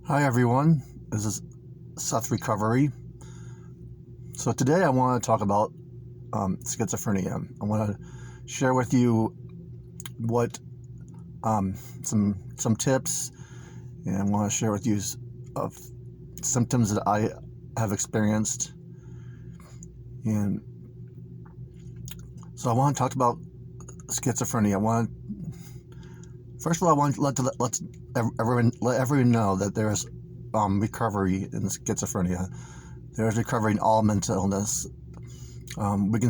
Hi everyone, this is Seth Recovery. So today I want to talk about schizophrenia. I want to share with you what some tips, and I want to share with you of symptoms that I have experienced. And so I want to talk about schizophrenia. First of all, I want to let everyone know that there is recovery in schizophrenia. There is recovery in all mental illness. We can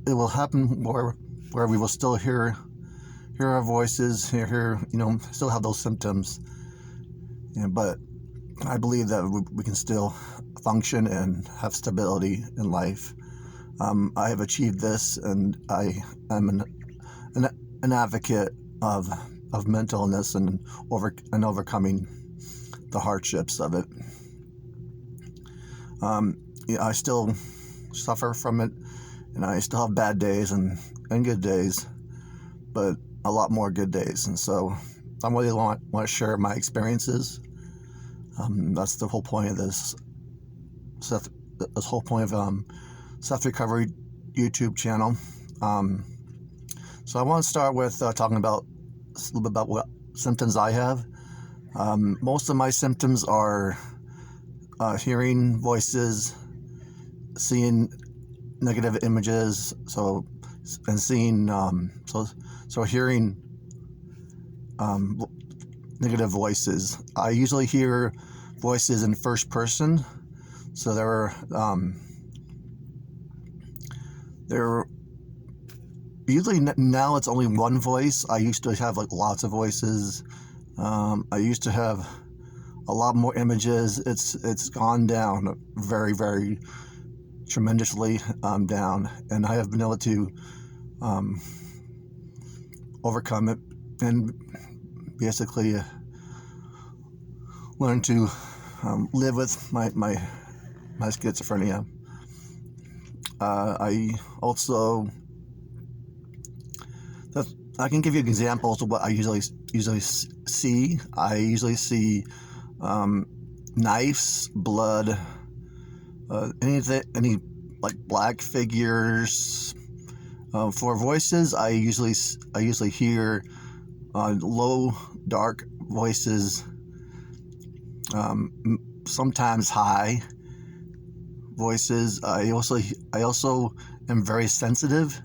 it will happen where we will still hear our voices, still have those symptoms. But I believe that we can still function and have stability in life. I have achieved this, and I am an advocate of mental illness and overcoming the hardships of it. I still suffer from it, and I still have bad days and good days, but a lot more good days. And so I really want to share my experiences. That's the whole point of this whole point of Seth Recovery YouTube channel. So I want to start with talking about a little bit about what symptoms I have. Most of my symptoms are hearing voices, seeing negative images, and seeing hearing negative voices. I usually hear voices in first person, so there usually now it's only one voice. I used to have lots of voices. I used to have a lot more images. It's gone down very, very tremendously down, and I have been able to overcome it and basically learn to live with my schizophrenia. I can give you examples of what I usually see. I usually see knives, blood, any like black figures. For voices, I usually hear low, dark voices. Sometimes high voices. I also am very sensitive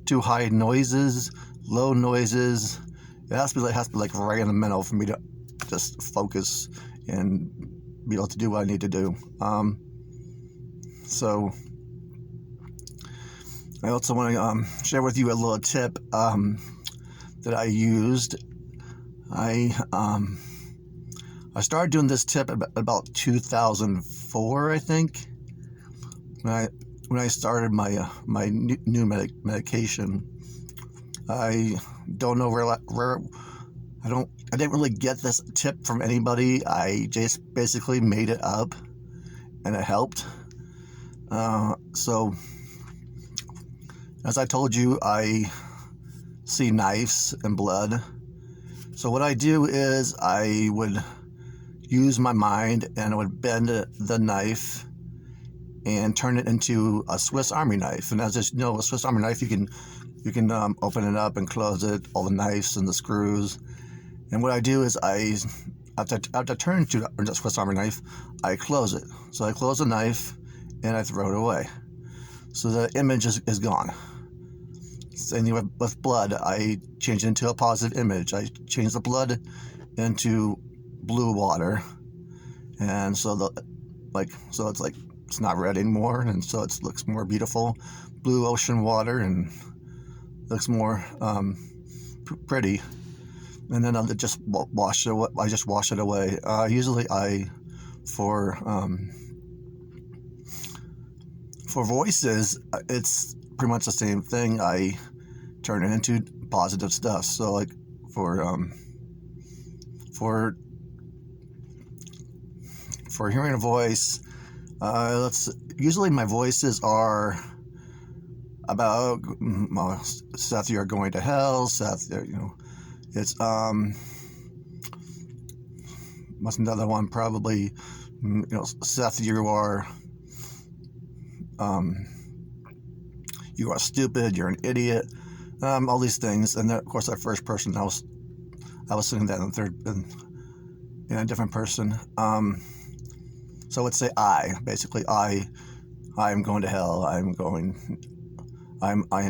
to high noises, low noises. It has to be like right in the middle for me to just focus and be able to do what I need to do. So I also want to share with you a little tip that I used. I started doing this tip about 2004, I think, when I started my new medication. I don't know where I didn't really get this tip from anybody. I just basically made it up, and it helped. So, as I told you, I see knives and blood. So what I do is I would use my mind, and I would bend the knife and turn it into a Swiss Army knife. And as you know, a Swiss Army knife, you can open it up and close it, all the knives and the screws. And what I do is after I turn it into a Swiss Army knife, I close it. So I close the knife and I throw it away. So the image is gone. Same thing with blood. I change it into a positive image. I change the blood into blue water, and so it's not red anymore, and so it looks more beautiful, blue ocean water, and looks more pretty. And then I'll just wash it away. I just wash it away. Usually, for voices, it's pretty much the same thing. I turn it into positive stuff. So like for hearing a voice, usually my voices are about Seth, you're going to hell. Seth, it's What's another one? Probably, Seth, you are stupid. You're an idiot. All these things, and then, of course, that first person, I was saying that in third, in a different person. So I would say basically I am going to hell. I am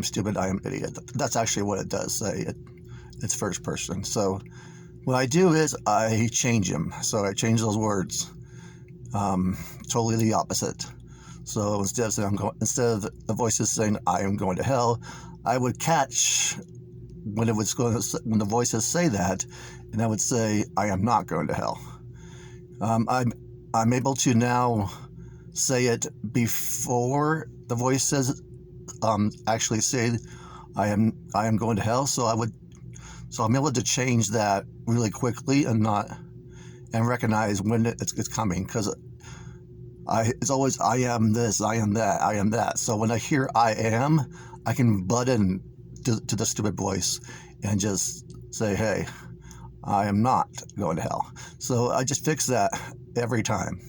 stupid. I am idiot. That's actually what it does say. It's first person. So what I do is I change them. So I change those words, totally the opposite. So instead of the voices saying I am going to hell, I would catch when the voices say that, and I would say I am not going to hell. I'm able to now say it before the voice says actually say I am going to hell. So I'm able to change that really quickly and recognize when it's coming, because it's always I am this, I am that, I am that. So when I hear I am, I can butt in to the stupid voice and just say, hey, I am not going to hell. So I just fix that every time.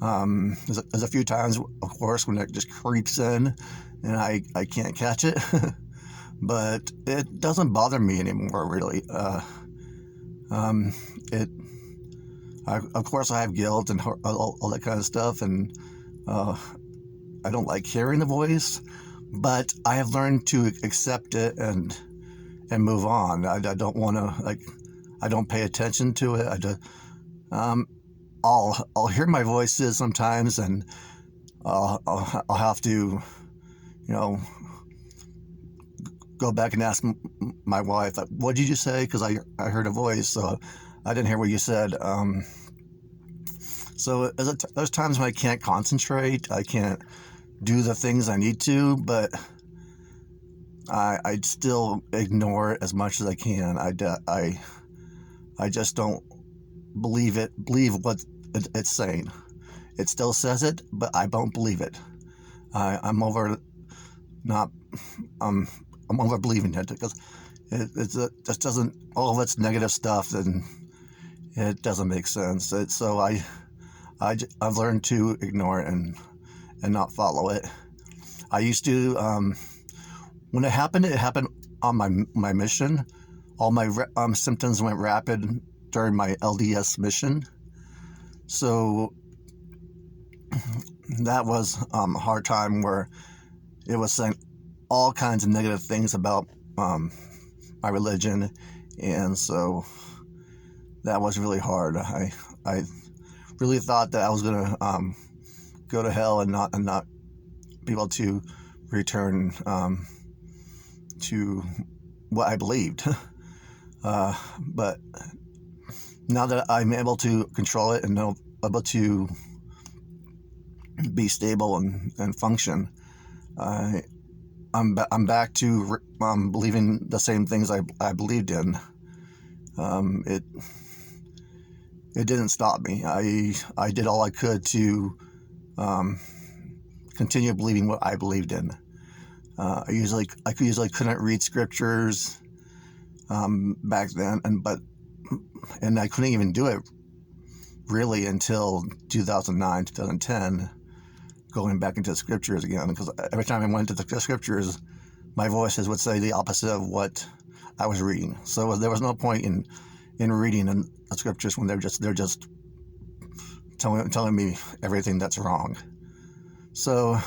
There's a few times, of course, when it just creeps in and I can't catch it, but it doesn't bother me anymore, really. Of course, I have guilt and all that kind of stuff, and I don't like hearing the voice, but I have learned to accept it and move on. I don't want to, I don't pay attention to it. I'll hear my voices sometimes, and I'll have to, go back and ask my wife, what did you say? Because I heard a voice, so I didn't hear what you said. So there's times when I can't concentrate, I can't do the things I need to, but I still ignore it as much as I can. I just don't believe what it's saying. It still says it, but I don't believe it. I'm over believing it, because it just doesn't, all of its negative stuff, and it doesn't make sense. So I've learned to ignore it and not follow it. I used to, when it happened on my mission. All my symptoms went rapid during my LDS mission. So that was a hard time, where it was saying all kinds of negative things about my religion, and so that was really hard. I really thought that I was gonna go to hell and not be able to return to what I believed. But now that I'm able to control it and able to be stable and function, I'm back to believing the same things I believed in. It didn't stop me. I did all I could to continue believing what I believed in. I usually couldn't read scriptures back then, and I couldn't even do it really until 2009, 2010, going back into the scriptures again, because every time I went to the scriptures, my voices would say the opposite of what I was reading. So there was no point in reading in the scriptures when they're just telling me everything that's wrong. So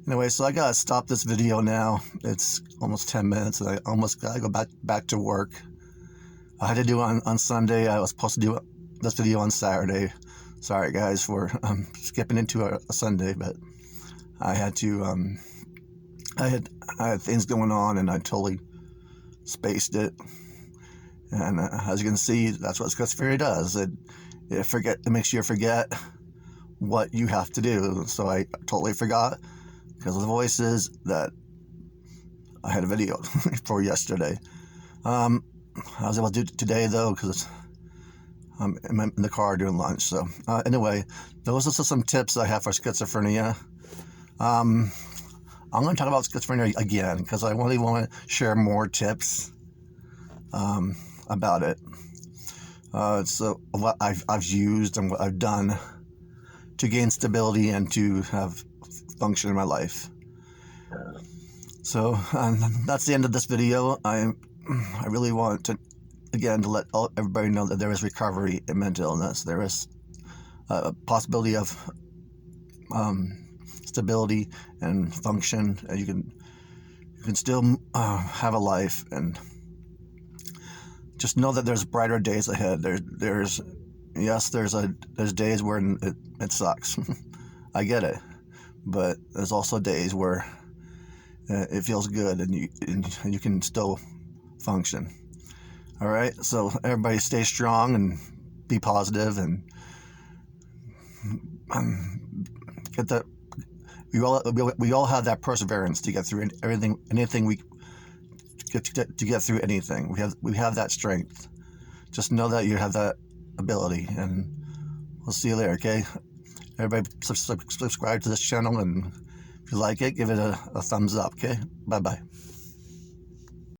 anyway, so I gotta stop this video now. It's almost 10 minutes, and I almost gotta go back to work. I had to do it on Sunday. I was supposed to do this video on Saturday. Sorry guys for skipping into a Sunday, but I had to. I had things going on, and I totally spaced it. And as you can see, that's what schizophrenia does. It makes you forget what you have to do. So I totally forgot, because of the voices, that I had a video for yesterday. I was able to do it today, though, because I'm in the car doing lunch. So anyway, those are some tips I have for schizophrenia. I'm going to talk about schizophrenia again, because I really want to share more tips about it. It's what I've used and what I've done to gain stability and to have function in my life. So that's the end of this video. I really want to, again, to let everybody know that there is recovery in mental illness. There is a possibility of stability and function. You can still have a life, and just know that there's brighter days ahead. There's days where it sucks. I get it, but there's also days where it feels good, and you can still function. All right, so everybody stay strong and be positive, and get that. We all have that perseverance to get through anything we to get through anything. We have that strength. Just know that you have that ability, and we'll see you later. Okay, everybody subscribe to this channel, and if you like it, give it a thumbs up. Okay, bye bye.